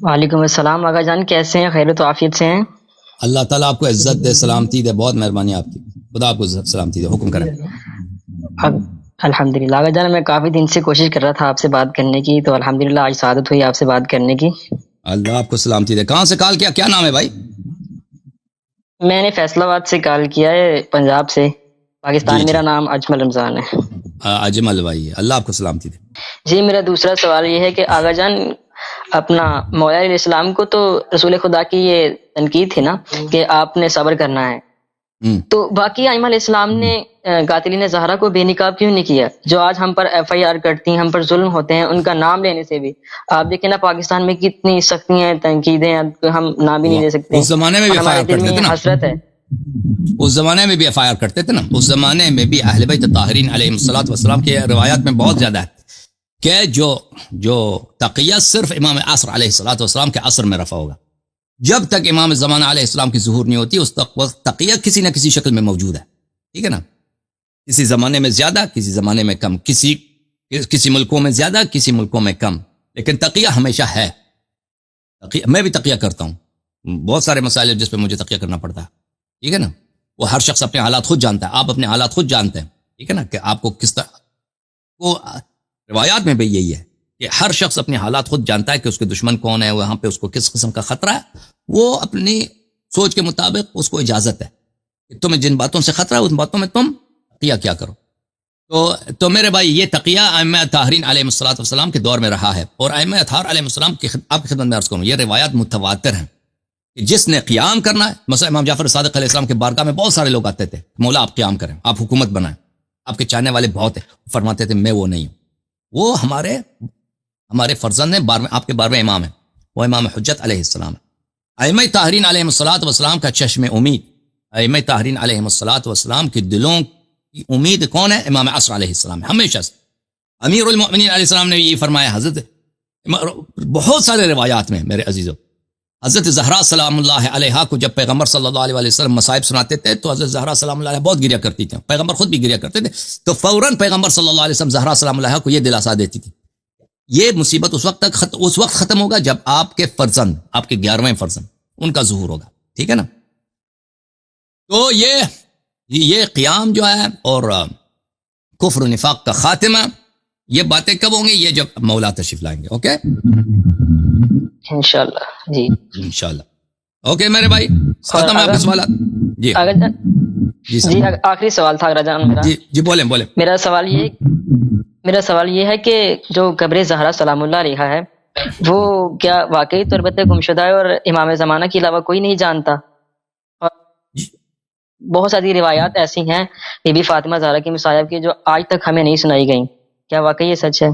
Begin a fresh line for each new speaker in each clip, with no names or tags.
وعلیکم السلام آغا جان، کیسے ہیں؟ خیرت و عافیت سے ہیں؟
اللہ تعالیٰ آپ کو عزت دے، سلامتی دے، بہت مہربانی آپ کی، خدا آپ کو سلامتی دے، حکم کریں۔
الحمدللہ آغا جان، میں کافی دن سے کوشش کر رہا تھا آپ سے بات کرنے کی، تو الحمدللہ آج سعادت ہوئی آپ سے بات کرنے کی۔
اللہ آپ کو سلامتی دے۔ کہاں سے کال کیا نام ہے بھائی؟
میں نے فیصل آباد سے کال کیا ہے، پنجاب سے، پاکستان۔
جی
میرا نام اجمل رمضان ہے۔
اجمل بھائی، اللہ آپ کو سلامتی دے۔
جی، میرا دوسرا سوال یہ ہے کہ آغا جان، اپنا مولا علیہ السلام کو تو رسول خدا کی یہ تنقید تھی نا کہ آپ نے صبر کرنا ہے، تو باقی ائمہ علیہ السلام نے قاتلین زہرا کو بے نقاب کیوں نہیں کیا؟ جو آج ہم پر ایف آئی آر کرتی ہیں، ہم پر ظلم ہوتے ہیں، ان کا نام لینے سے بھی آپ دیکھیں نا پاکستان میں کتنی سختیاں ہیں، تنقیدیں ہیں، ہم نام بھی نہیں لے سکتے۔
اس زمانے میں بھی ایف آئی
ہمارے
آر
دل
کرتے
میں
تھے نا،
حسرت ہے۔
اس زمانے میں بھی ایف آئی آر کرتے تھے نا، اس زمانے میں بھی اہل بیت طاہرین علیہ الصلوۃ والسلام کے روایات میں بہت زیادہ ہے کہ جو تقیہ صرف امام عصر علیہ الصلوۃ والسلام کے عصر میں رفع ہوگا۔ جب تک امام زمانہ علیہ السلام کی ظہور نہیں ہوتی، اس وقت تقیہ کسی نہ کسی شکل میں موجود ہے، ٹھیک ہے نا؟ کسی زمانے میں زیادہ، کسی زمانے میں کم، کسی ملکوں میں زیادہ، کسی ملکوں میں کم، لیکن تقیہ ہمیشہ ہے۔ میں بھی تقیہ کرتا ہوں، بہت سارے مسائل جس پہ مجھے تقیہ کرنا پڑتا ہے، ٹھیک ہے نا؟ وہ ہر شخص اپنے حالات خود جانتا ہے، آپ اپنے حالات خود جانتے ہیں، ٹھیک ہے نا؟ کہ آپ کو کس طرح، وہ روایات میں بھی یہی ہے کہ ہر شخص اپنے حالات خود جانتا ہے کہ اس کے دشمن کون ہے، وہاں پہ اس کو کس قسم کا خطرہ ہے، وہ اپنی سوچ کے مطابق اس کو اجازت ہے کہ تمہیں جن باتوں سے خطرہ ہے ان باتوں میں تم تقیہ کیا کرو۔ تو میرے بھائی، یہ تقیہ ائمہ طاہرین علیہ الصلوۃ والسلام کے دور میں رہا ہے، اور ائمہ اطہار علیہ السلام کی آپ کی خدمت میں عرض کروں، یہ روایات متواتر ہیں کہ جس نے قیام کرنا ہے، مثلا امام جعفر صادق علیہ السلام کے بارگاہ میں بہت سارے لوگ آتے تھے، مولا آپ قیام کریں، آپ حکومت بنائیں، آپ کے چاہنے والے بہت ہیں، فرماتے تھے میں وہ نہیں ہوں، وہ ہمارے فرزند ہیں، آپ کے 12ویں امام ہیں، وہ امام حجت علیہ السلام ہے۔ ائمہ طاہرین علیہ الصلوۃ والسلام کا چشم امید، ائمہ طاہرین علیہ الصلوۃ والسلام کے دلوں کی امید کون ہے؟ امام عصر علیہ السلام ہے، ہمیشہ سے۔ امیر المؤمنین علیہ السلام نے یہ فرمایا، حضرت بہت سارے روایات میں میرے عزیزو، حضرت زہرا سلام اللہ علیہا کو جب پیغمبر صلی اللہ علیہ وسلم مصائب سناتے تھے تو حضرت زہرا سلام اللہ علیہ بہت گریا کرتی تھیں، پیغمبر خود بھی گریا کرتے تھے، تو فوراً پیغمبر صلی اللہ علیہ وسلم زہرا سلام اللہ کو یہ دلاسا دیتی تھی، یہ مصیبت اس وقت ختم ہوگا جب آپ کے فرزند، آپ کے 11ویں فرزند، ان کا ظہور ہوگا، ٹھیک ہے نا؟ تو یہ قیام جو ہے اور کفر و نفاق کا خاتمہ، یہ باتیں کب ہوں گی؟ یہ جب مولا تشریف لائیں گے، اوکے؟
انشاءاللہ جی،
انشاءاللہ۔ اوکے میرے بھائی، ختم ہے آپ کے سوالات؟ جی
جی، آخری سوال تھا جان میرا۔
جی بولیں۔
میرا سوال یہ ہے کہ جو قبر زہرا سلام اللہ علیہا ہے، وہ کیا واقعی تربت گمشدہ ہے اور امام زمانہ کے علاوہ کوئی نہیں جانتا؟ اور بہت ساری روایات ایسی ہیں، بی بی فاطمہ زہرا کی مصائب کی، جو آج تک ہمیں نہیں سنائی گئیں، کیا واقعی یہ سچ ہے؟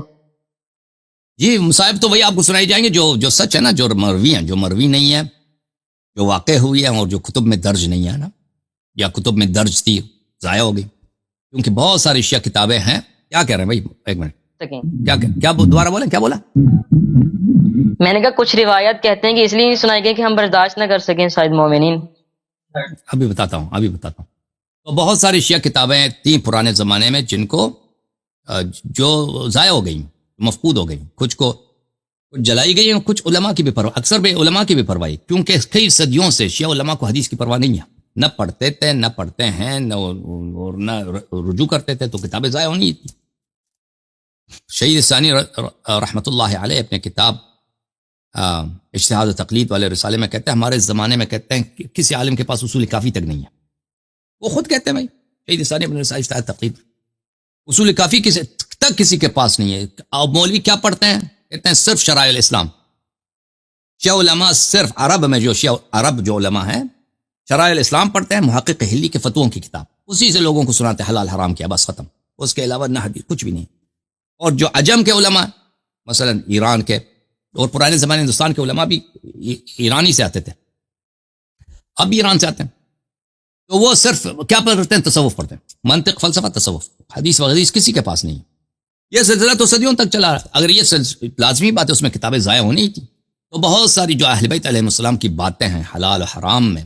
جی، مصائب تو وہی آپ کو سنائی جائیں گے جو سچ ہے نا، جو مروی ہیں، جو مروی نہیں ہے، جو واقع ہوئی ہے، اور جو کتب میں درج نہیں ہے نا، یا کتب میں درج تھی ضائع ہو گئی، کیونکہ بہت ساری شیعہ کتابیں ہیں۔ کیا کہہ رہے ہیں بھائی؟ ایک منٹ، کیا دوبارہ بولیں، کیا بولا؟
میں نے کہا کچھ روایات کہتے ہیں کہ اس لیے نہیں سنائی گئی کہ ہم برداشت نہ کر سکیں شاید مومنین۔
ابھی بتاتا ہوں۔ تو بہت ساری شیعہ کتابیں تھیں پرانے زمانے میں، جن کو جو ضائع ہو گئی، مفقود ہو گئی، کچھ جلائی گئی ہیں، کچھ علماء کی بھی پرواہ، اکثر بے علماء کی بھی پرواہ، کیونکہ کئی صدیوں سے شیعہ علماء کو حدیث کی پرواہ نہیں ہے، نہ پڑھتے تھے، نہ پڑھتے ہیں، نہ رجوع کرتے تھے، تو کتابیں ضائع ہونی تھی۔ شہید ثانی رحمۃ اللہ علیہ اپنے کتاب اجتہاد و تقلید والے رسالے میں کہتے ہیں، ہمارے زمانے میں کہتے ہیں کہ کسی عالم کے پاس اصول کافی تک نہیں ہے، وہ خود کہتے ہیں بھائی، شہید ثانی اپنے رسالہ اجتہاد تقلید، اصول کافی کسی کے پاس نہیں ہے۔ اور مولوی کیا پڑھتے ہیں؟ کہتے ہیں صرف شرائع الاسلام۔ شیعہ علماء صرف عرب جو علماء ہیں، شرائع الاسلام پڑھتے ہیں، محقق حلی کے فتووں کی کتاب، اسی سے لوگوں کو سناتے حلال حرام کیا، بس ختم، اس کے علاوہ نہ حدیث کچھ بھی نہیں۔ اور جو عجم کے علماء، مثلا ایران کے، اور پرانے زمانے ہندوستان کے علماء بھی ایرانی سے آتے تھے، اب بھی ایران سے آتے ہیں، تو وہ صرف کیا پڑھتے ہیں؟ تصوف پڑھتے ہیں، منطق، فلسفہ، تصوف، حدیث وغیرہ کسی کے پاس نہیں۔ یہ سلسلہ تو صدیوں تک چلا، اگر یہ لازمی بات ہے اس میں کتابیں ضائع ہونی تھی، تو بہت ساری جو اہل بیت علیہ السلام کی باتیں ہیں حلال و حرام میں،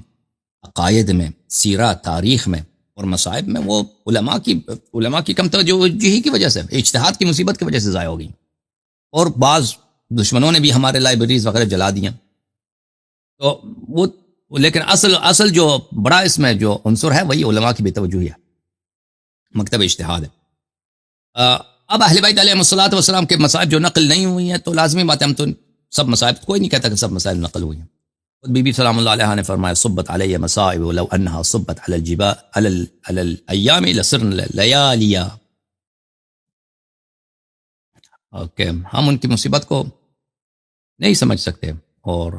عقائد میں، سیرہ، تاریخ میں اور مصائب میں، وہ علماء کی کم توجہی کی وجہ سے، اجتہاد کی مصیبت کی وجہ سے ضائع ہو گئی، اور بعض دشمنوں نے بھی ہمارے لائبریریز وغیرہ جلا دیا. تو وہ لیکن اصل جو بڑا اس میں جو عنصر ہے وہی علماء کی بے توجہی ہے، مکتب اجتہاد ہے. اب اہل بیت علیہ الصلوۃ والسلام کے مصائب جو نقل نہیں ہوئی ہیں تو لازمی بات ہے، ہم تو سب مصائب، کوئی نہیں کہتا کہ سب مصائب نقل ہوئی ہیں. بی بی سلام اللہ علیہ نے فرمایا صبت علیہ مصائب ولو انہا صبت علی الجبال علی الایام لسرن لیالیا. اوکے، ہم ان کی مصیبت کو نہیں سمجھ سکتے، اور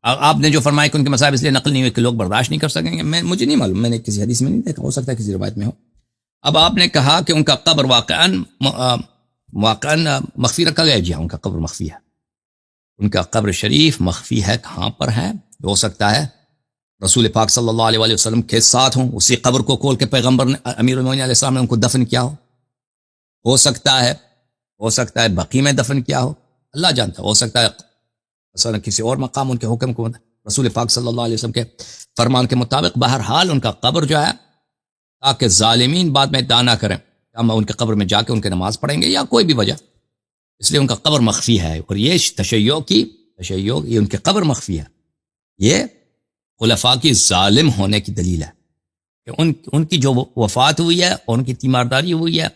آپ نے جو فرمایا کہ ان کے مصائب اس لیے نقل نہیں ہوئے کہ لوگ برداشت نہیں کر سکیں گے، مجھے نہیں معلوم، میں نے کسی حدیث میں نہیں دیکھا، ہو سکتا ہے کسی روایت میں ہو. اب آپ نے کہا کہ ان کا قبر واقعاً مخفی رکھا گیا. جی ہاں، ان کا قبر مخفی ہے، ان کا قبر شریف مخفی ہے. کہاں پر ہے؟ ہو سکتا ہے رسول پاک صلی اللہ علیہ وآلہ وسلم کے ساتھ ہوں، اسی قبر کو کھول کے پیغمبر نے، امیر المومنین علیہ السلام نے ان کو دفن کیا ہو سکتا ہے بقیع میں دفن کیا ہو، اللہ جانتا. ہو سکتا ہے مثلا کسی اور مقام ان کے حکم کو رسول پاک صلی اللہ علیہ وسلم کے فرمان کے مطابق. بہرحال ان کا قبر جو ہے، تاکہ ظالمین بعد میں ادعا نہ کریں ہم ان کے قبر میں جا کے ان کے نماز پڑھیں گے یا کوئی بھی وجہ، اس لیے ان کا قبر مخفی ہے. اور یہ تشیع یہ ان کی قبر مخفی ہے، یہ خلفاء کی ظالم ہونے کی دلیل ہے کہ ان کی جو وفات ہوئی ہے اور ان کی تیمارداری ہوئی ہے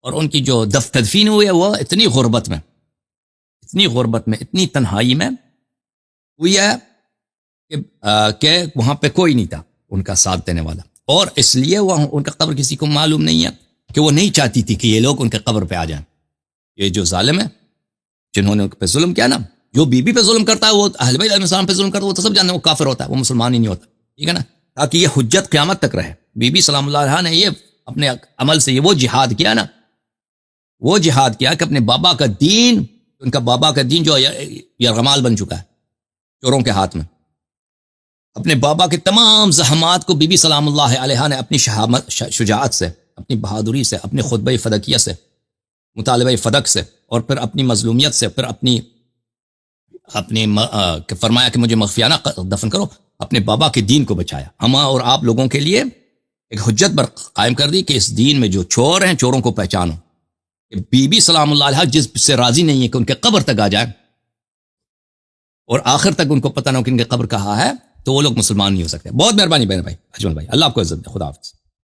اور ان کی جو تدفین ہوئی ہے وہ اتنی غربت میں، اتنی تنہائی میں ہوئی ہے کہ وہاں پہ کوئی نہیں تھا ان کا ساتھ دینے والا. اور اس لیے وہ ان کا قبر کسی کو معلوم نہیں ہے کہ وہ نہیں چاہتی تھی کہ یہ لوگ ان کے قبر پہ آ جائیں. یہ جو ظالم ہے جنہوں نے ان پہ ظلم کیا نا، جو بی بی پہ ظلم کرتا ہے، وہ اہل بیت علیہ السلام پہ ظلم کرتا ہے، وہ تو سب جانتے ہیں وہ کافر ہوتا ہے، وہ مسلمان ہی نہیں ہوتا. ٹھیک ہے نا، تاکہ یہ حجت قیامت تک رہے. بی بی سلام اللہ علیہ نے یہ اپنے عمل سے یہ وہ جہاد کیا نا، وہ جہاد کیا کہ اپنے بابا کا دین، ان کا بابا کا دین جو یرغمال بن چکا ہے چوروں کے ہاتھ میں، اپنے بابا کے تمام زحمات کو بی بی سلام اللہ علیہ نے اپنی شجاعت سے، اپنی بہادری سے، اپنی خطبہ فدقیہ سے، مطالبہ فدق سے، اور پھر اپنی مظلومیت سے، پھر اپنی فرمایا کہ مجھے مخفیانہ دفن کرو، اپنے بابا کے دین کو بچایا. ہم اور آپ لوگوں کے لیے ایک حجت پر قائم کر دی کہ اس دین میں جو چور ہیں چوروں کو پہچانو. بی بی سلام اللہ علیہ جس سے راضی نہیں ہے کہ ان کے قبر تک آ جائے اور آخر تک ان کو پتہ نہ ہو کہ ان کے قبر کہاں ہے، تو وہ لوگ مسلمان نہیں ہو سکتے. بہت مہربانی بہن بھائی، اجمل بھائی، اللہ آپ کو عزت دے. خدا حافظ.